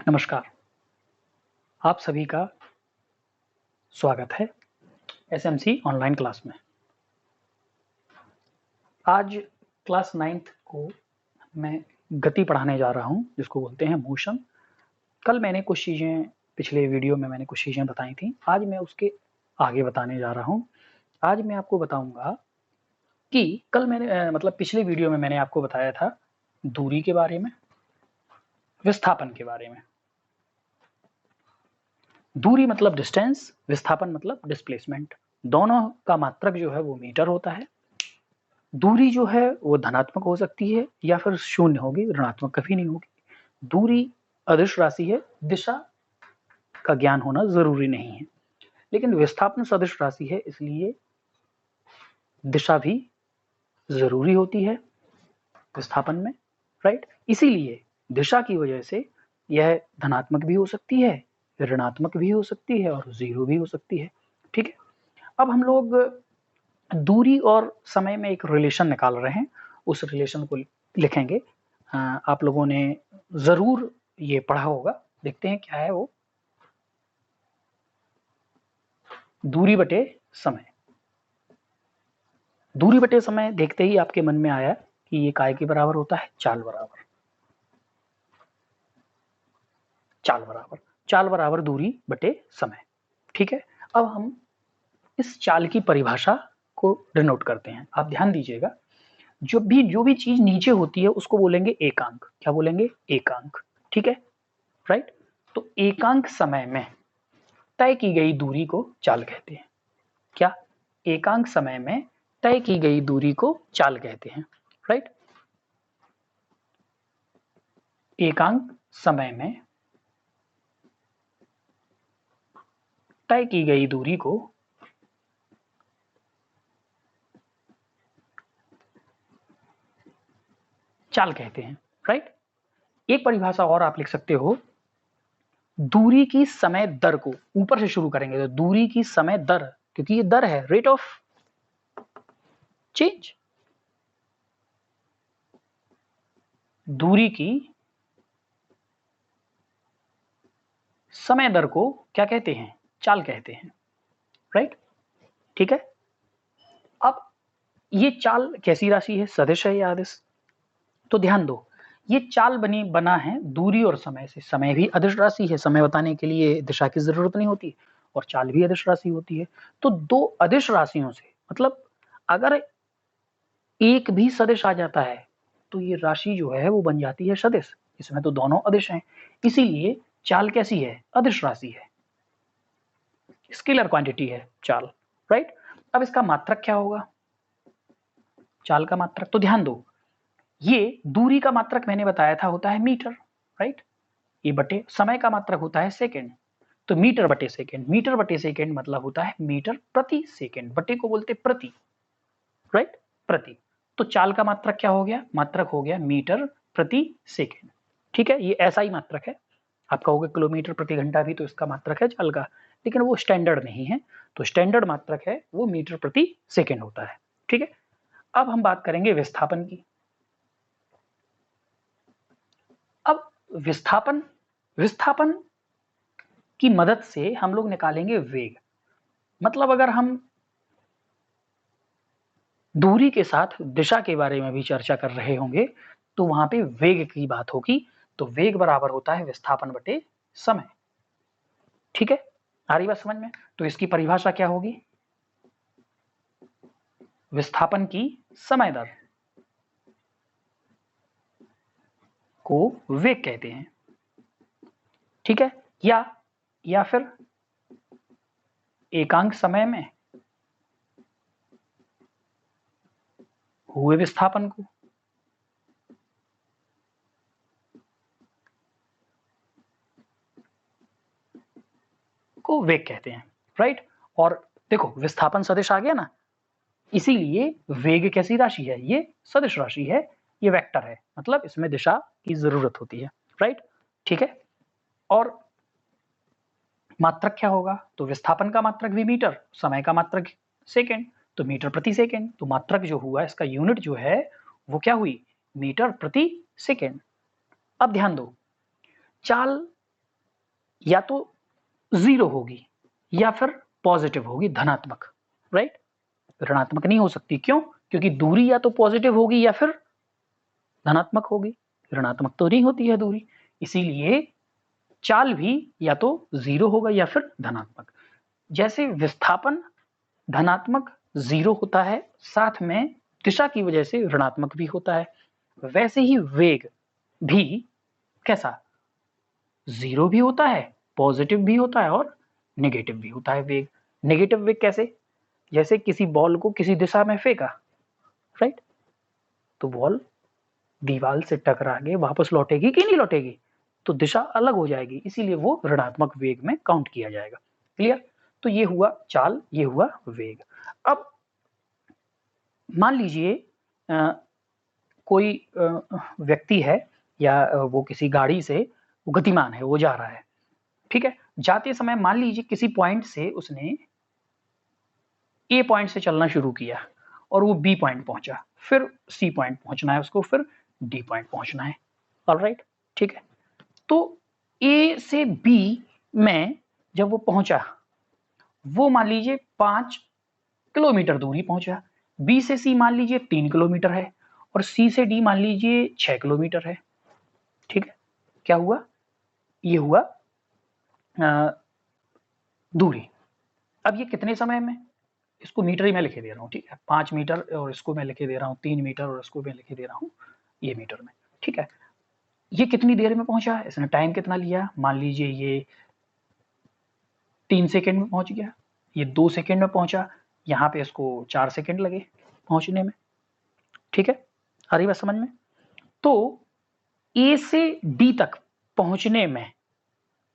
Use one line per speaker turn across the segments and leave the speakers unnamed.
नमस्कार, आप सभी का स्वागत है एसएमसी ऑनलाइन क्लास में। आज क्लास 9th को मैं गति पढ़ाने जा रहा हूं, जिसको बोलते हैं मोशन। कल मैंने कुछ चीज़ें, पिछले वीडियो में मैंने कुछ चीज़ें बताई थी, आज मैं उसके आगे बताने जा रहा हूं। आज मैं आपको बताऊंगा कि कल मैंने मतलब पिछले वीडियो में मैंने आपको बताया था दूरी के बारे में, विस्थापन के बारे में। दूरी मतलब डिस्टेंस, विस्थापन मतलब डिस्प्लेसमेंट। दोनों का मात्रक जो है वो मीटर होता है। दूरी जो है वो धनात्मक हो सकती है या फिर शून्य होगी, ऋणात्मक कभी नहीं होगी। दूरी अदिश राशि है, दिशा का ज्ञान होना जरूरी नहीं है। लेकिन विस्थापन सदिश राशि है, इसलिए दिशा भी जरूरी होती है विस्थापन में, राइट। इसीलिए दिशा की वजह से यह धनात्मक भी हो सकती है, ऋणात्मक भी हो सकती है और जीरो भी हो सकती है। ठीक है, अब हम लोग दूरी और समय में एक रिलेशन निकाल रहे हैं, उस रिलेशन को लिखेंगे। आप लोगों ने जरूर ये पढ़ा होगा, देखते हैं क्या है वो। दूरी बटे समय। दूरी बटे समय देखते ही आपके मन में आया कि ये काय के बराबर होता है, चाल बराबर। चाल बराबर दूरी बटे समय। ठीक है, अब हम इस चाल की परिभाषा को डिनोट करते हैं। आप ध्यान दीजिएगा, जो भी चीज नीचे होती है उसको बोलेंगे एकांक। क्या बोलेंगे? एकांक। ठीक है, राइट। तो एकांक समय में तय की गई दूरी को चाल कहते हैं। क्या? एकांक समय में तय की गई दूरी को चाल कहते हैं, राइट। एकांक समय में तय की गई दूरी को चाल कहते हैं, राइट। एक परिभाषा और आप लिख सकते हो, दूरी की समय दर को। ऊपर से शुरू करेंगे तो दूरी की समय दर, क्योंकि ये दर है, रेट ऑफ चेंज। दूरी की समय दर को क्या कहते हैं? चाल कहते हैं, राइट। ठीक है, अब ये चाल कैसी राशि है? सदिश है या अदिश? तो ध्यान दो, ये चाल बना है दूरी और समय से। समय भी अदिश राशि है, समय बताने के लिए दिशा की जरूरत नहीं होती, और चाल भी अदिश राशि होती है। तो दो अदिश राशियों से, मतलब अगर एक भी सदिश आ जाता है तो ये राशि जो है वो बन जाती है सदिश। इसमें तो दोनों अदिश हैं, इसीलिए चाल कैसी है? अदिश राशि है, स्केलर क्वांटिटी है चाल, राइट। अब इसका मात्रक क्या होगा? चाल का मात्रक, तो ध्यान दो, ये दूरी का मात्रक मैंने बताया था होता है मीटर, राइट। ये बटे समय का मात्रक होता है सेकंड, तो मीटर बटे सेकंड। मीटर बटे सेकंड मतलब होता है मीटर प्रति सेकंड, बटे को बोलते प्रति, राइट, प्रति। तो चाल का मात्रक क्या हो गया? मात्रक हो गया मीटर प्रति सेकंड। ठीक है, ये ऐसा ही मात्रक है। आप कहोगे किलोमीटर प्रति घंटा भी तो इसका मात्रक है चाल का, लेकिन वो स्टैंडर्ड नहीं है। तो स्टैंडर्ड मात्रक है वो मीटर प्रति सेकंड होता है। ठीक है, अब हम बात करेंगे विस्थापन की। अब विस्थापन विस्थापन की मदद से हम लोग निकालेंगे वेग। मतलब अगर हम दूरी के साथ दिशा के बारे में भी चर्चा कर रहे होंगे तो वहां पे वेग की बात होगी। तो वेग बराबर होता है विस्थापन बटे समय। ठीक है, आ रही बात समझ में? तो इसकी परिभाषा क्या होगी? विस्थापन की समय दर को वेग कहते हैं। ठीक है, या फिर एकांक समय में हुए विस्थापन को वेग कहते हैं, राइट। और देखो, विस्थापन सदिश आ गया ना, इसीलिए वेग कैसी राशि है? ये सदिश राशि है, ये वेक्टर है, मतलब इसमें दिशा की जरूरत होती है, राइट। ठीक है, और मात्रक क्या होगा? तो विस्थापन का मात्रक भी मीटर, समय का मात्रक सेकंड, तो मीटर प्रति सेकंड। तो मात्रक जो हुआ, इसका यूनिट जो है वो क्या हुई? मीटर प्रति सेकंड। अब ध्यान दो, चाल या तो 0 होगी या फिर पॉजिटिव होगी, धनात्मक, राइट। ऋणात्मक नहीं हो सकती, क्यों? क्योंकि दूरी या तो पॉजिटिव होगी या फिर धनात्मक होगी, ऋणात्मक तो नहीं होती है दूरी। इसीलिए चाल भी या तो 0 होगा या फिर धनात्मक। जैसे विस्थापन धनात्मक 0 होता है, साथ में दिशा की वजह से ऋणात्मक भी होता है, वैसे ही वेग भी कैसा, 0 भी होता है, पॉजिटिव भी होता है और नेगेटिव भी होता है वेग। नेगेटिव वेग कैसे? जैसे किसी बॉल को किसी दिशा में फेंका, राइट, तो बॉल दीवार से टकरा के वापस लौटेगी कि नहीं लौटेगी? तो दिशा अलग हो जाएगी, इसीलिए वो ऋणात्मक वेग में काउंट किया जाएगा। क्लियर? तो ये हुआ चाल, ये हुआ वेग। अब मान लीजिए कोई व्यक्ति है या वो किसी गाड़ी से गतिमान है, वो जा रहा है, ठीक है। जाते समय मान लीजिए किसी पॉइंट से उसने ए पॉइंट से चलना शुरू किया और वो बी पॉइंट पहुंचा, फिर सी पॉइंट पहुंचना है उसको, फिर डी पॉइंट पहुंचना है। ऑलराइट, ठीक है। तो ए से बी में जब वो पहुंचा, वो मान लीजिए 5 किलोमीटर दूरी पहुंचा। बी से सी मान लीजिए 3 किलोमीटर है और सी से डी मान लीजिए 6 किलोमीटर है, ठीक है। क्या हुआ? ये हुआ दूरी। अब ये कितने समय में, इसको मीटर ही मैं लिखे दे रहा हूँ, ठीक है। 5 मीटर और इसको मैं लिखे दे रहा हूँ 3 मीटर और इसको मैं लिखे दे रहा हूँ ये मीटर में, ठीक है। ये कितनी देर में पहुंचा, इसने टाइम कितना लिया? मान लीजिए ये 3 सेकंड में पहुंच गया, ये 2 सेकंड में पहुंचा, यहाँ पे इसको 4 सेकंड लगे पहुंचने में, ठीक है। आ रही बात समझ में? तो ए से डी तक पहुंचने में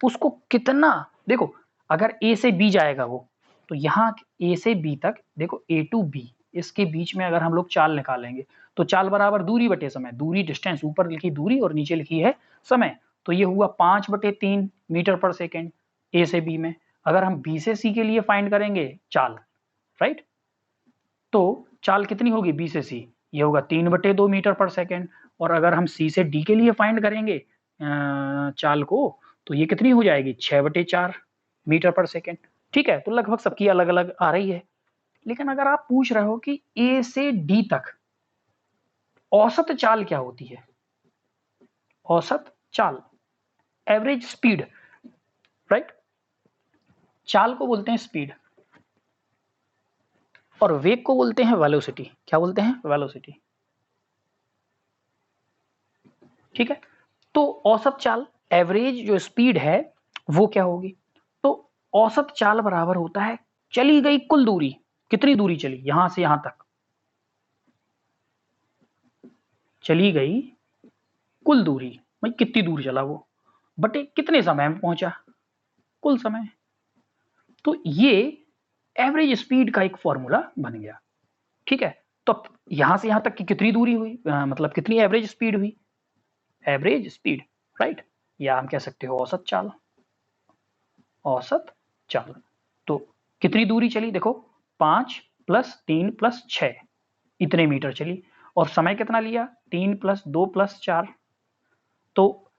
उसको कितना, देखो अगर ए से बी जाएगा वो, तो यहाँ ए से बी तक देखो, ए टू बी, इसके बीच में अगर हम लोग चाल निकालेंगे तो चाल बराबर दूरी बटे समय, दूरी डिस्टेंस, ऊपर लिखी दूरी और नीचे लिखी है समय, तो ये हुआ 5/3 मीटर पर सेकेंड ए से बी में। अगर हम बी से सी के लिए फाइंड करेंगे चाल, राइट, तो चाल कितनी होगी बी से सी? ये होगा 3/2 मीटर पर सेकेंड। और अगर हम सी से डी के लिए फाइंड करेंगे चाल को, तो ये कितनी हो जाएगी 6/4 मीटर पर सेकेंड, ठीक है। तो लगभग सबकी अलग अलग आ रही है। लेकिन अगर आप पूछ रहे हो कि ए से डी तक औसत चाल क्या होती है, औसत चाल, एवरेज स्पीड, राइट, चाल को बोलते हैं स्पीड और वेग को बोलते हैं वेलोसिटी। क्या बोलते हैं? वेलोसिटी, ठीक है। तो औसत चाल, एवरेज जो स्पीड है वो क्या होगी? तो औसत चाल बराबर होता है चली गई कुल दूरी। कितनी दूरी चली यहां से यहां तक? चली गई कुल दूरी, भाई कितनी दूर चला वो, बटे कितने समय में पहुंचा, कुल समय। तो ये एवरेज स्पीड का एक फॉर्मूला बन गया, ठीक है। तो यहां से यहां तक की कितनी दूरी हुई, मतलब कितनी एवरेज स्पीड हुई, एवरेज स्पीड, राइट, या हम कह सकते हो औसत चाल, औसत चाल। तो कितनी दूरी चली देखो, 5 + 3 + 6 इतने मीटर चली, और समय कितना लिया, 3 + 2 + 4, तो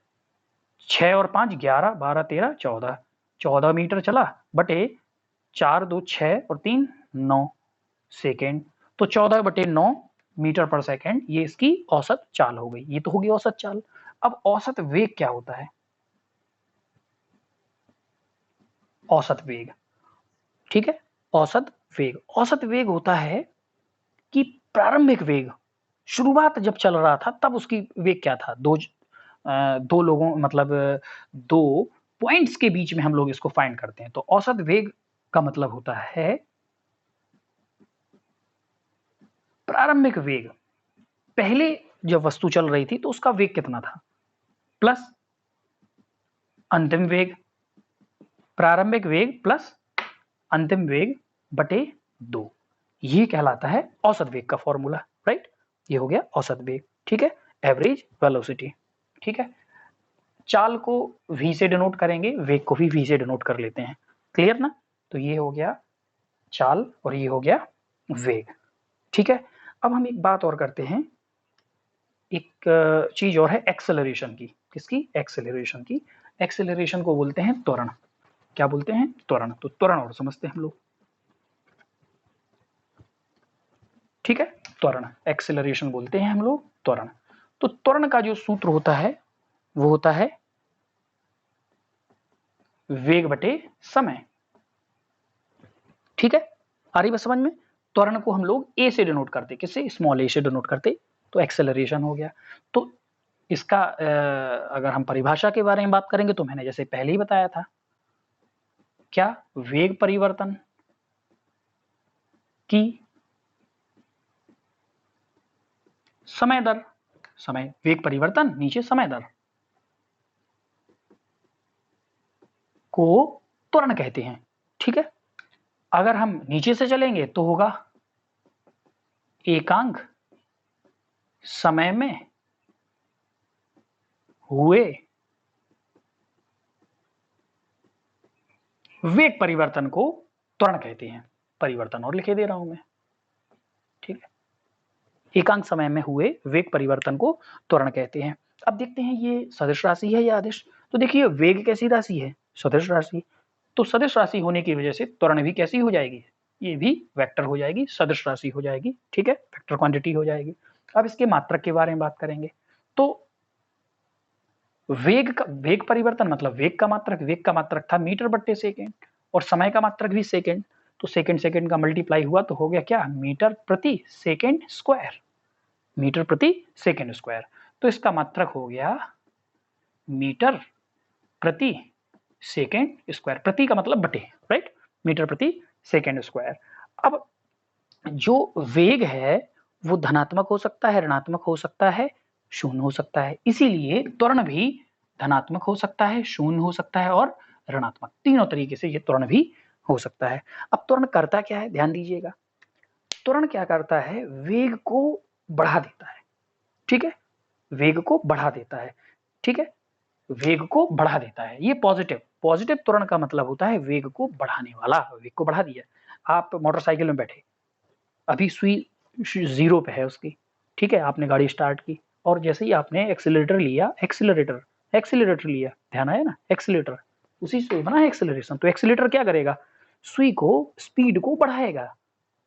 6 और 5 11 12 13 14, 14 मीटर चला, बटे 4 2 6 और 3 9 सेकेंड, तो 14/9 मीटर पर सेकेंड, ये इसकी औसत चाल हो गई। ये तो होगी औसत चाल। अब औसत वेग क्या होता है? औसत वेग, ठीक है। औसत वेग, औसत वेग होता है कि प्रारंभिक वेग, शुरुआत जब चल रहा था तब उसकी वेग क्या था, दो लोगों, मतलब दो पॉइंट्स के बीच में हम लोग इसको फाइंड करते हैं। तो औसत वेग का मतलब होता है प्रारंभिक वेग, पहले जब वस्तु चल रही थी तो उसका वेग कितना था, प्लस अंतिम वेग, प्रारंभिक वेग प्लस अंतिम वेग बटे 2, ये कहलाता है औसत वेग का फॉर्मूला, राइट। ये हो गया औसत वेग, ठीक है, एवरेज वेलोसिटी, ठीक है। चाल को v से डिनोट करेंगे, वेग को भी v से डिनोट कर लेते हैं, क्लियर ना। तो ये हो गया चाल और ये हो गया वेग, ठीक है। अब हम एक बात और करते हैं, एक चीज और है एक्सेलरेशन की। किसकी? एक्सेलरेशन की। एक्सेलरेशन को बोलते हैं त्वरण। क्या बोलते हैं? त्वरण। तो त्वरण और समझते हैं हम लोग, ठीक है। त्वरण, एक्सेलरेशन बोलते हैं हम लोग त्वरण। तो त्वरण का जो सूत्र होता है वो होता है वेग बटे समय, ठीक है। आ रही बात समझ में? त्वरण को हम लोग ए से डिनोट करते, किससे? स्मॉल ए से डिनोट करते, तो एक्सेलरेशन हो गया। तो इसका अगर हम परिभाषा के बारे में बात करेंगे तो मैंने जैसे पहले ही बताया था, क्या? वेग परिवर्तन की समय दर, समय वेग परिवर्तन नीचे समय दर को त्वरण कहते हैं, ठीक है। अगर हम नीचे से चलेंगे तो होगा एकांक समय में हुए वेग परिवर्तन को त्वरण कहते हैं। परिवर्तन और लिखे दे रहा हूं मैं, ठीक है। एकांक समय में हुए वेग परिवर्तन को त्वरण कहते हैं। अब देखते हैं ये सदिश राशि है या अदिश। तो देखिए वेग कैसी राशि है? सदिश राशि। तो सदिश राशि होने की वजह से त्वरण भी कैसी हो जाएगी? ये भी वेक्टर हो जाएगी, सदिश राशि हो जाएगी, ठीक है, वेक्टर क्वांटिटी हो जाएगी। अब इसके मात्रक के बारे में बात करेंगे। तो वेग परिवर्तन मतलब वेग का मात्रक था मीटर बट्टे सेकेंड, और समय का मात्रक भी सेकेंड। तो सेकेंड सेकेंड का मल्टीप्लाई हुआ तो हो गया क्या? मीटर प्रति सेकेंड स्क्वायर। मीटर प्रति सेकेंड स्क्वायर। तो इसका मात्रक हो गया मीटर प्रति सेकेंड स्क्वायर। प्रति का मतलब बटे, राइट। मीटर प्रति सेकेंड स्क्वायर। अब जो वेग है वो धनात्मक हो सकता है, ऋणात्मक हो सकता है, शून्य हो सकता है। इसीलिए त्वरण भी धनात्मक हो सकता है, शून्य हो सकता है और ऋणात्मक, तीनों तरीके से ये त्वरण भी हो सकता है। अब त्वरण करता क्या है? ध्यान दीजिएगा। त्वरण क्या करता है? वेग को बढ़ा देता है, ठीक है। वेग को बढ़ा देता है, ठीक है। वेग को बढ़ा देता है, ये पॉजिटिव। पॉजिटिव त्वरण का मतलब होता है वेग को बढ़ाने वाला। वेग को बढ़ा दिया। आप मोटरसाइकिल में बैठे, अभी सुई जीरो पे है उसकी, ठीक है। आपने गाड़ी स्टार्ट की और जैसे ही आपने एक्सीलरेटर लिया, एक्सीलरेटर लिया, ध्यान आया ना? एक्सीलरेटर, उसी से बना है एक्सीलरेशन। तो एक्सीलरेटर क्या करेगा? सुई को, स्पीड को बढ़ाएगा,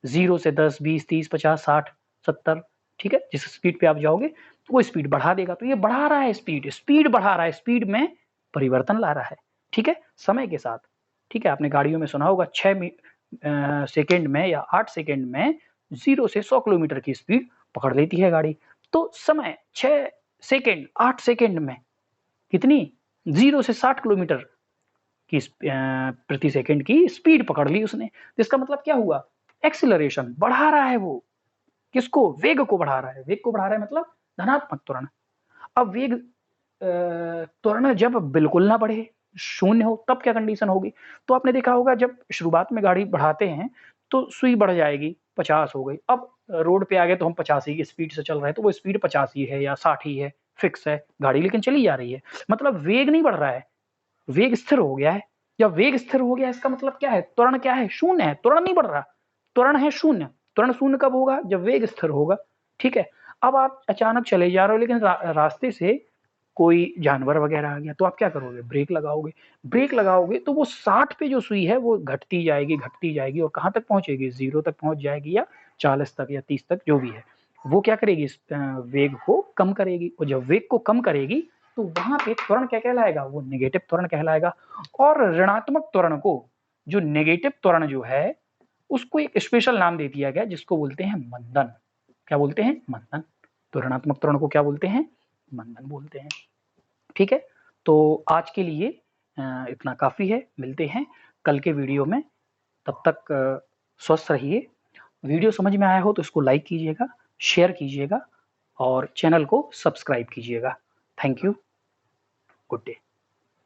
0 से 10, 20, 30, 50, 60, 70, ठीक है। जिस स्पीड पे आप जाओगे तो वो स्पीड बढ़ा देगा। तो ये बढ़ा रहा है स्पीड, स्पीड बढ़ा रहा है, स्पीड में परिवर्तन ला रहा है, ठीक है, समय के साथ, ठीक है। आपने गाड़ियों में सुना होगा 6 सेकेंड में या 8 सेकेंड में 0 से 100 किलोमीटर की स्पीड पकड़ लेती है गाड़ी। तो समय 6 सेकेंड 8 सेकेंड में कितनी? 0 से 60 किलोमीटर की प्रति सेकेंड की स्पीड पकड़ ली उसने। तो इसका मतलब क्या हुआ? एक्सीलरेशन बढ़ा रहा है वो। किसको? वेग को बढ़ा रहा है। वेग को बढ़ा रहा है मतलब धनात्मक त्वरण। अब वेग त्वरण जब बिल्कुल ना बढ़े, शून्य हो, तब क्या कंडीशन होगी? तो आपने देखा होगा जब शुरुआत में गाड़ी बढ़ाते हैं तो सुई बढ़ जाएगी, 50 हो गई। अब रोड पे आ गए तो हम 85 की स्पीड से चल रहे हैं, तो वो स्पीड 50 ही है या 60 ही है, फिक्स है गाड़ी, लेकिन चली जा रही है। मतलब वेग नहीं बढ़ रहा है, वेग स्थिर हो गया है। जब वेग स्थिर हो गया इसका मतलब क्या है? त्वरण क्या है? शून्य है। त्वरण नहीं बढ़ रहा, त्वरण है शून्य। त्वरण शून्य कब होगा? जब वेग स्थिर होगा, ठीक है। अब आप अचानक चले जा रहे हो लेकिन रास्ते से कोई जानवर वगैरह आ गया, तो आप क्या करोगे? ब्रेक लगाओगे। ब्रेक लगाओगे तो वो 60 पे जो सुई है वो घटती जाएगी और कहां तक पहुंचेगी? 0 तक पहुंच जाएगी, या 40 तक या 30 तक, जो भी है। वो क्या करेगी? वेग को कम करेगी, और जब वेग को कम करेगी तो वहां पे त्वरण क्या कहलाएगा? वो नेगेटिव त्वरण कहलाएगा। और ऋणात्मक त्वरण को, जो नेगेटिव त्वरण जो है, उसको एक स्पेशल नाम दे दिया गया जिसको बोलते हैं मंदन। क्या बोलते हैं? मंदन। तो ऋणात्मक त्वरण को क्या बोलते हैं? मंदन बोलते हैं, ठीक है। तो आज के लिए इतना काफी है। मिलते हैं कल के वीडियो में। तब तक स्वस्थ रहिए। वीडियो समझ में आया हो तो इसको लाइक कीजिएगा, शेयर कीजिएगा और चैनल को सब्सक्राइब कीजिएगा। Thank you. Good day.